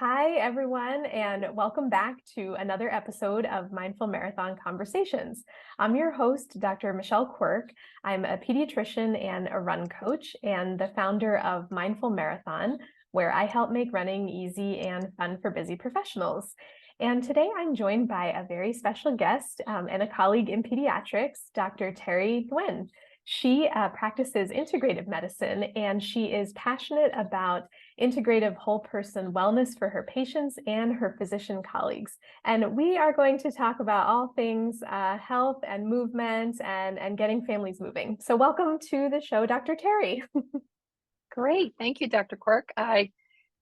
Hi, everyone, and welcome back to another episode of Mindful Marathon Conversations. I'm your host, Dr. Michelle Quirk. I'm a pediatrician and a run coach and the founder of Mindful Marathon, where I help make running easy and fun for busy professionals. And today I'm joined by a very special guest and a colleague in pediatrics, Dr. Terry Nguyen. She practices integrative medicine, and she is passionate about integrative whole person wellness for her patients and her physician colleagues. And we are going to talk about all things health and movement and getting families moving. So welcome to the show, Dr. Terry. Great. Thank you, Dr. Quirk. It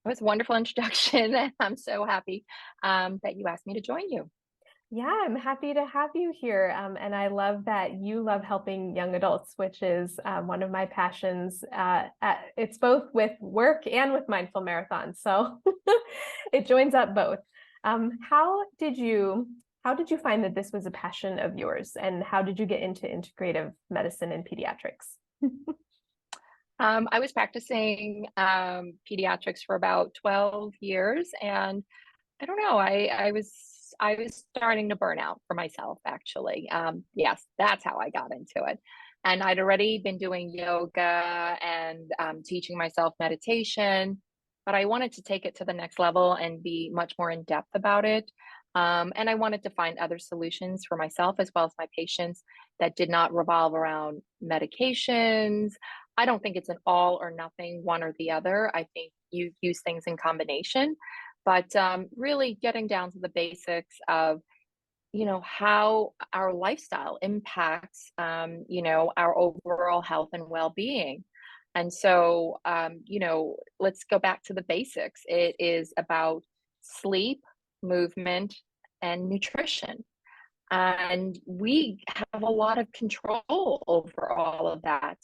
was a wonderful introduction, and I'm so happy that you asked me to join you. Yeah, I'm happy to have you here. And I love that you love helping young adults, which is one of my passions. It's both with work and with Mindful Marathon. So it joins up both. How did you find that this was a passion of yours? And how did you get into integrative medicine in pediatrics? I was practicing pediatrics for about 12 years, and I don't know, I was starting to burn out for myself, actually. Yes, that's how I got into it. And I'd already been doing yoga and teaching myself meditation, but I wanted to take it to the next level and be much more in depth about it. And I wanted to find other solutions for myself as well as my patients that did not revolve around medications. I don't think it's an all or nothing, one or the other. I think you use things in combination, but really getting down to the basics of how our lifestyle impacts our overall health and well-being. And so let's go back to the basics. It is about sleep, movement, and nutrition, and we have a lot of control over all of that.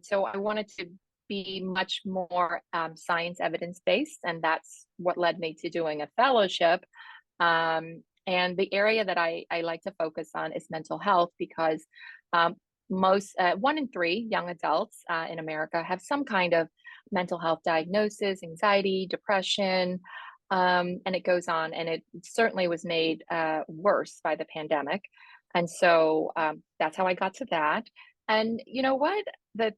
So I wanted to be much more science evidence based, and that's what led me to doing a fellowship. And the area that I like to focus on is mental health, because most 1 in 3 young adults in America have some kind of mental health diagnosis, anxiety, depression, and it goes on. And it certainly was made worse by the pandemic. And so that's how I got to that. And you know what? The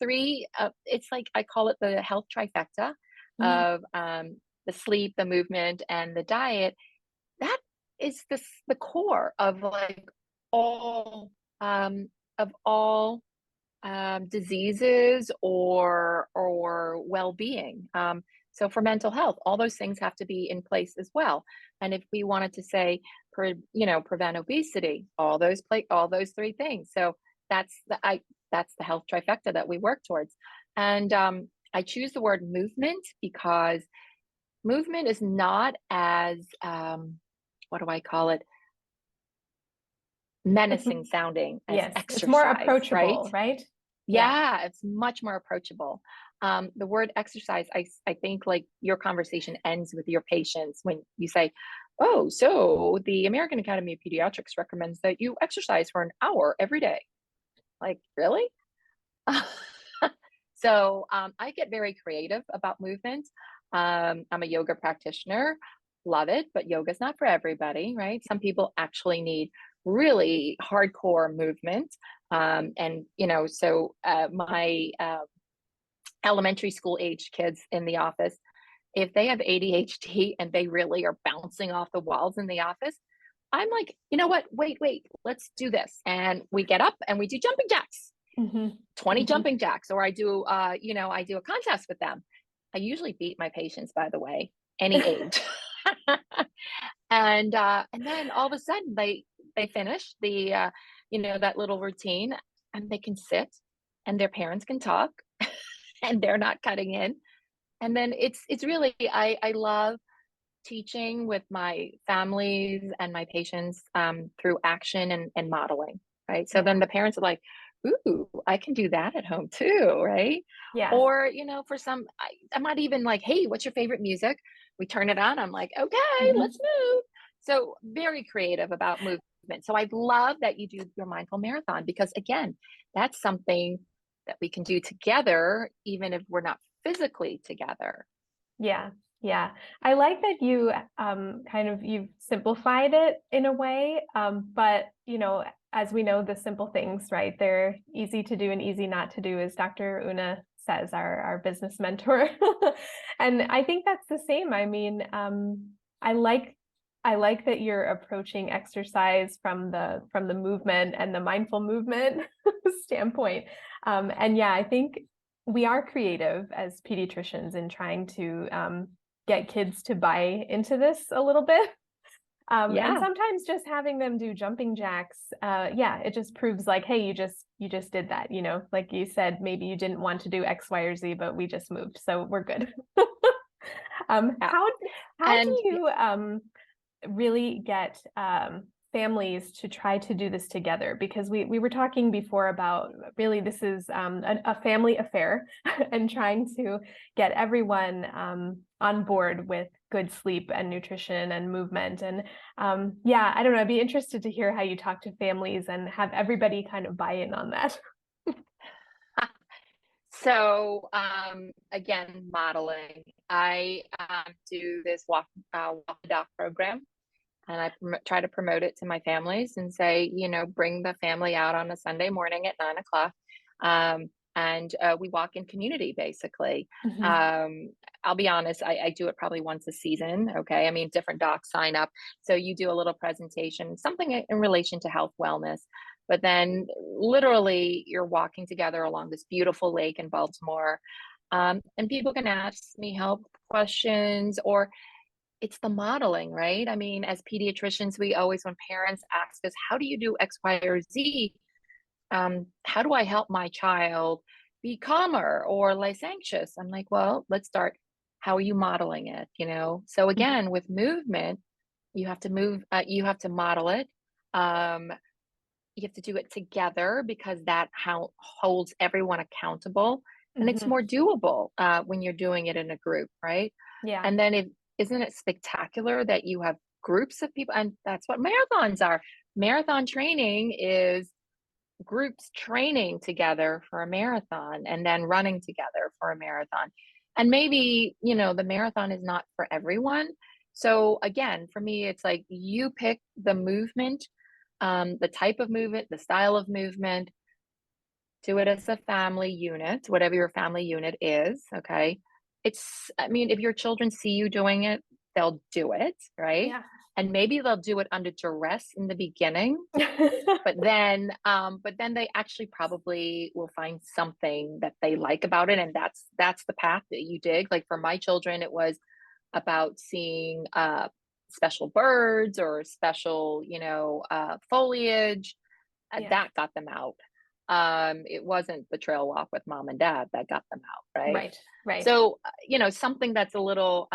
three, it's like I call it the health trifecta Mm. of the sleep, the movement, and the diet. That is the core of like all diseases or well-being. So for mental health, all those things have to be in place as well. And if we wanted to say, prevent obesity, all those three things. So that's that's the health trifecta that we work towards. And I choose the word movement because movement is not as what do I call it? Menacing sounding as Yes, it's more exercise, right? approachable, right? Yeah. Yeah, it's much more approachable. The word exercise, I think like your conversation ends with your patients when you say, "Oh, so the American Academy of Pediatrics recommends that you exercise for an hour every day." Like, really? So I get very creative about movement. I'm a yoga practitioner, love it, but yoga's not for everybody, right? Some people actually need really hardcore movement. So my elementary school age kids in the office, if they have ADHD and they really are bouncing off the walls in the office, I'm like, you know what? Wait, let's do this. And we get up and we do jumping jacks. Hmm. 20 Hmm. jumping jacks, or I do a contest with them. I usually beat my patients, by the way, any age. And then all of a sudden they finish that little routine, and they can sit and their parents can talk and they're not cutting in. And then it's really I love teaching with my families and my patients through action and modeling, right? So then Yeah. the parents are like, ooh, I can do that at home too, right? Yes. Or, for some, I'm not even like, hey, what's your favorite music? We turn it on. I'm like, okay, let's Hmm. move. So very creative about movement. So I love that you do your mindful marathon, because again, that's something that we can do together, even if we're not physically together. Yeah. Yeah. I like that you you've simplified it in a way. But as we know, the simple things, right? They're easy to do and easy not to do, as Dr. Una says, our business mentor. And I think that's the same. I mean, I like that you're approaching exercise from the movement and the mindful movement standpoint. And yeah, I think we are creative as pediatricians in trying to get kids to buy into this a little bit. And Yeah. sometimes just having them do jumping jacks, yeah, it just proves like, hey, you just did that, like you said, maybe you didn't want to do X, Y, or Z, but we just moved, so we're good. Yeah. How do And you really get families to try to do this together? Because we were talking before about really this is a family affair and trying to get everyone on board with good sleep and nutrition and movement. And yeah, I don't know, I'd be interested to hear how you talk to families and have everybody kind of buy in on that. so, again, modeling. I do this walk the dock program, and I try to promote it to my families and say, bring the family out on a Sunday morning at 9 o'clock. And we walk in community, basically. Mhm. Um, I'll be honest, I do it probably once a season. Okay. I mean, different docs sign up. So you do a little presentation, something in relation to health, wellness. But then literally, you're walking together along this beautiful lake in Baltimore. And people can ask me help questions, or it's the modeling, right? I mean, as pediatricians, we always, when parents ask us, how do you do X, Y, or Z? How do I help my child be calmer or less anxious? I'm like, well, let's start. How are you modeling it? So Mhm. again, with movement, you have to you have to model it. Um, you have to do it together, because that how holds everyone accountable, and it's Mhm. more doable when you're doing it in a group, right? Yeah. And then isn't it spectacular that you have groups of people, and that's what marathons are. Marathon training is groups training together for a marathon and then running together for a marathon. And maybe, the marathon is not for everyone. So again, for me, it's like you pick the movement, the type of movement, the style of movement, do it as a family unit, whatever your family unit is. Okay. I mean, if your children see you doing it, they'll do it, right? Yeah. And maybe they'll do it under duress in the beginning, but then they actually probably will find something that they like about it, and that's the path that you dig. Like for my children, it was about seeing special birds or special, foliage. Yeah. That got them out. It wasn't the trail walk with mom and dad that got them out, right? Right. Right. So something that's a little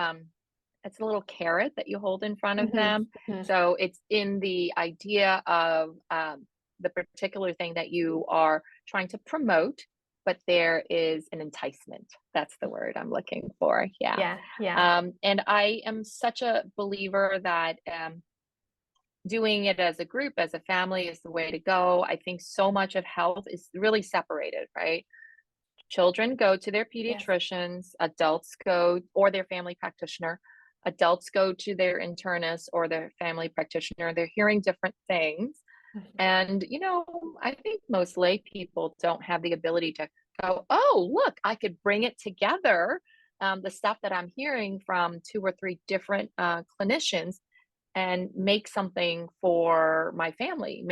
it's a little carrot that you hold in front of Mhm. them. Mhm. So it's in the idea of the particular thing that you are trying to promote, but there is an enticement. That's the word I'm looking for. Yeah. Yeah. Yeah. And I am such a believer that doing it as a group, as a family, is the way to go. I think so much of health is really separated, right? Children go to their Yes. pediatricians, adults go, or their family practitioner. Adults go to their internist or their family practitioner. They're hearing different things. Mhm. And, I think most lay people don't have the ability to go, oh, look, I could bring it together. The stuff that I'm hearing from two or three different clinicians, and make something for my family,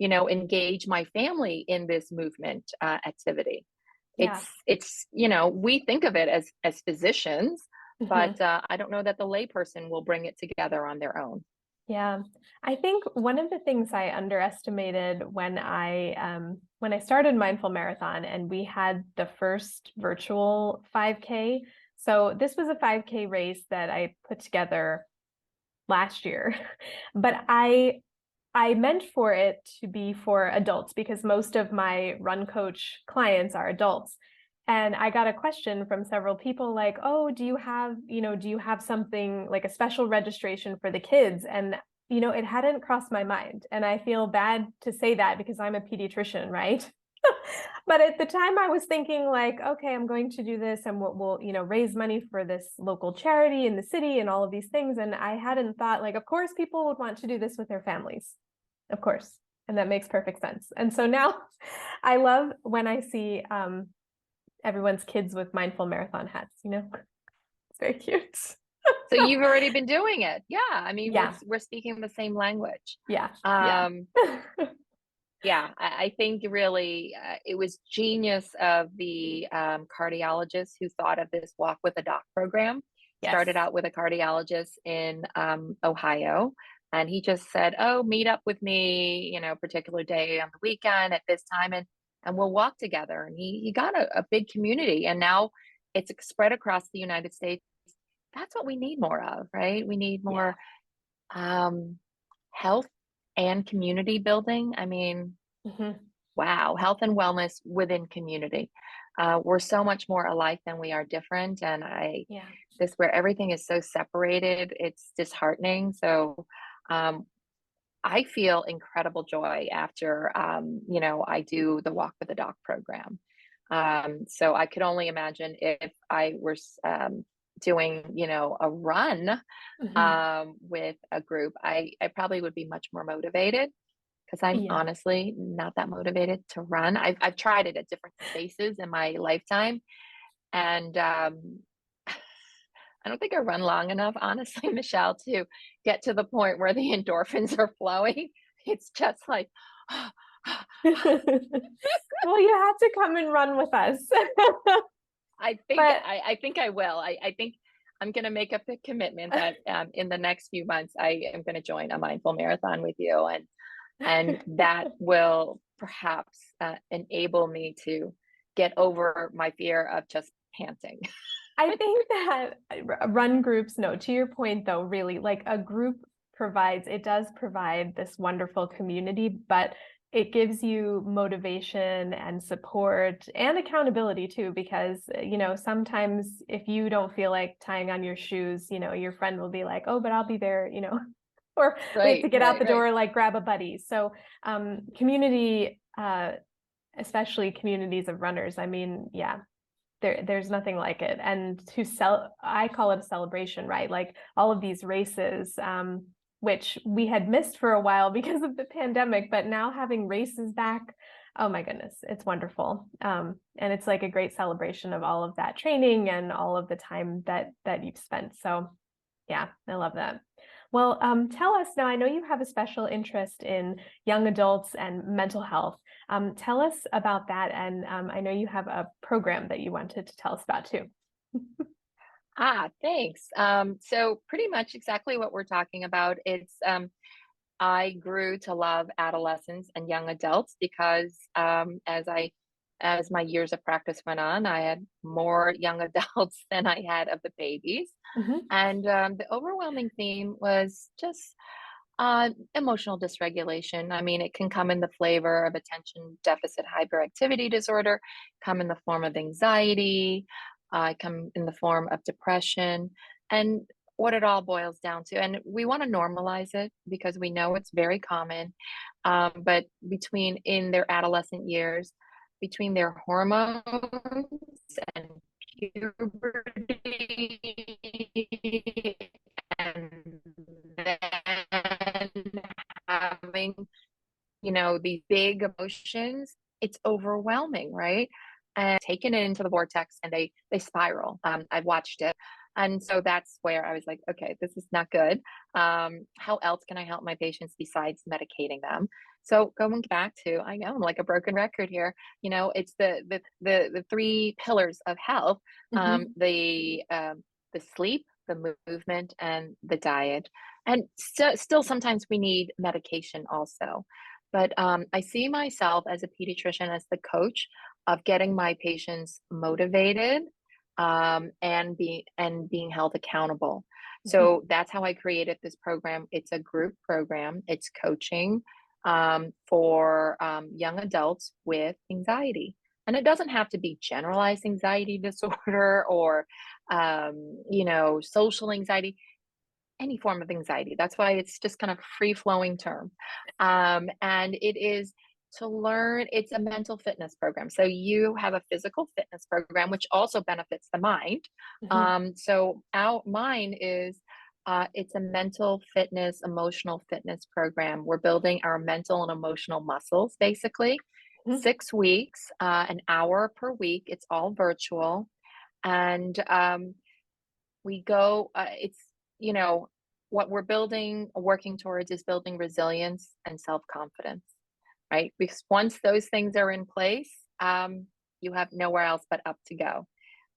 engage my family in this movement activity. Yeah. We think of it as physicians, but Mhm. I don't know that the layperson will bring it together on their own. Yeah. I think one of the things I underestimated when I started Mindful Marathon and we had the first virtual 5K. So this was a 5K race that I put together last year. But I meant for it to be for adults because most of my run coach clients are adults. And I got a question from several people like, oh, do you have something like a special registration for the kids? And, it hadn't crossed my mind. And I feel bad to say that because I'm a pediatrician, right? But at the time I was thinking like, okay, I'm going to do this and we'll raise money for this local charity in the city and all of these things. And I hadn't thought like, of course, people would want to do this with their families, of course. And that makes perfect sense. And so now I love when I see everyone's kids with mindful marathon hats, it's very cute. So you've already been doing it. Yeah. I mean, Yeah. we're speaking the same language. Yeah. Um, yeah, I think really it was genius of the cardiologist who thought of this walk with a doc program. Yes. Started out with a cardiologist in Ohio, and he just said, "Oh, meet up with me, particular day on the weekend at this time, and we'll walk together." And he got a big community, and now it's spread across the United States. That's what we need more of, right? We need Yeah. more health and community building. I mean, wow, health and wellness within community. We're so much more alike than we are different. And Yeah. this where everything is so separated, it's disheartening. So I feel incredible joy after, I do the Walk with the Doc program. So I could only imagine if I were doing, a run with a group, I probably would be much more motivated because I'm Yeah. honestly not that motivated to run. I've tried it at different spaces in my lifetime, and I don't think I run long enough, honestly, Michelle, to get to the point where the endorphins are flowing. It's just like, Well, you have to come and run with us. But I think I will. I think I'm going to make up a commitment that in the next few months I am going to join a mindful marathon with you, and that will perhaps enable me to get over my fear of just panting. I think that run groups, no, to your point though, really, like a group does provide this wonderful community, but it gives you motivation and support and accountability too, because, sometimes if you don't feel like tying on your shoes, your friend will be like, oh, but I'll be there, or we have to Right, get out right, the right. door, like grab a buddy. So community, especially communities of runners, I mean, yeah, there's nothing like it. And I call it a celebration, right? Like all of these races, which we had missed for a while because of the pandemic, but now having races back, oh my goodness, it's wonderful. And it's like a great celebration of all of that training and all of the time that you've spent. So yeah, I love that. Well, tell us now, I know you have a special interest in young adults and mental health. Tell us about that. And I know you have a program that you wanted to tell us about too. Thanks. So pretty much exactly what we're talking about. It's I grew to love adolescents and young adults because as my years of practice went on, I had more young adults than I had of the babies. Mhm. And the overwhelming theme was just emotional dysregulation. I mean, it can come in the flavor of attention deficit hyperactivity disorder, come in the form of anxiety, come in the form of depression, and what it all boils down to. And we want to normalize it because we know it's very common. But between in their adolescent years, between their hormones and puberty and then having, these big emotions, it's overwhelming, right? And taking it into the vortex and they spiral. I've watched it. And so that's where I was like, okay, this is not good. How else can I help my patients besides medicating them? So going back to, I know I'm like a broken record here. It's the three pillars of health: Mhm. the sleep, the movement, and the diet. And still, sometimes we need medication also. But I see myself as a pediatrician as the coach of getting my patients motivated and being held accountable. Mhm. So that's how I created this program. It's a group program. It's coaching for young adults with anxiety. And it doesn't have to be generalized anxiety disorder or, social anxiety, any form of anxiety. That's why it's just kind of free flowing term. And it is To learn, it's a mental fitness program. So you have a physical fitness program, which also benefits the mind. Mhm. So our mine is it's a mental fitness, emotional fitness program. We're building our mental and emotional muscles, basically. Mhm. 6 weeks, an hour per week. It's all virtual, and we go. It's you know what we're building, working towards is building resilience and self confidence, right? Because once those things are in place, you have nowhere else but up to go.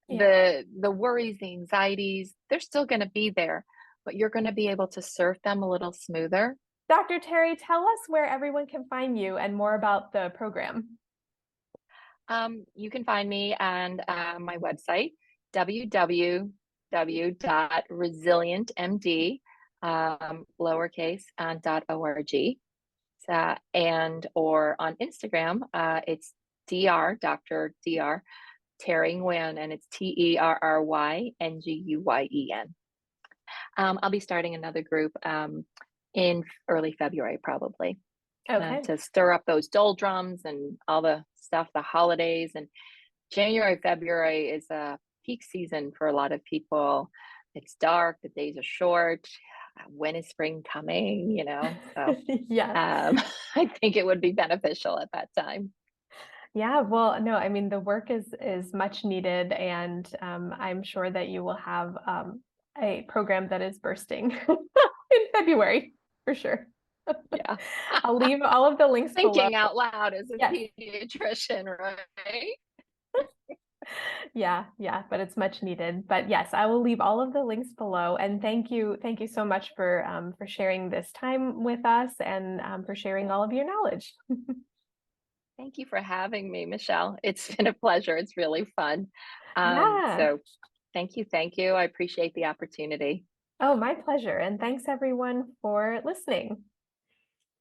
Yeah. The worries, the anxieties, they're still going to be there, but you're going to be able to surf them a little smoother. Dr. Terry, tell us where everyone can find you and more about the program. You can find me on my website, www.resilientmd, lowercase, .org. And or on Instagram, it's Dr. Terry Nguyen, and it's TerrynGuyen. I'll be starting another group in early February, probably, Okay. to stir up those doldrums and all the stuff, the holidays. And January, February is a peak season for a lot of people. It's dark, the days are short. When is spring coming? So Yes. I think it would be beneficial at that time. Yeah, well, no, I mean the work is much needed, and I'm sure that you will have a program that is bursting in February for sure. Yeah. I'll leave all of the links below. Thinking out loud as a Yes, pediatrician, right? yeah, yeah, but it's much needed. But yes, I will leave all of the links below. And thank you so much for sharing this time with us and for sharing all of your knowledge. Thank you for having me, Michelle. It's been a pleasure. It's really fun. Yeah. So thank you. Thank you. I appreciate the opportunity. Oh, my pleasure. And thanks everyone for listening.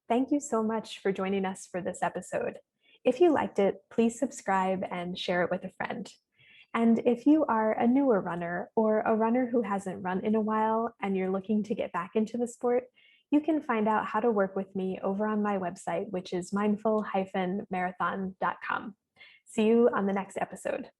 Thank you so much for joining us for this episode. If you liked it, please subscribe and share it with a friend. And if you are a newer runner or a runner who hasn't run in a while and you're looking to get back into the sport, you can find out how to work with me over on my website, which is mindful-marathon.com. See you on the next episode.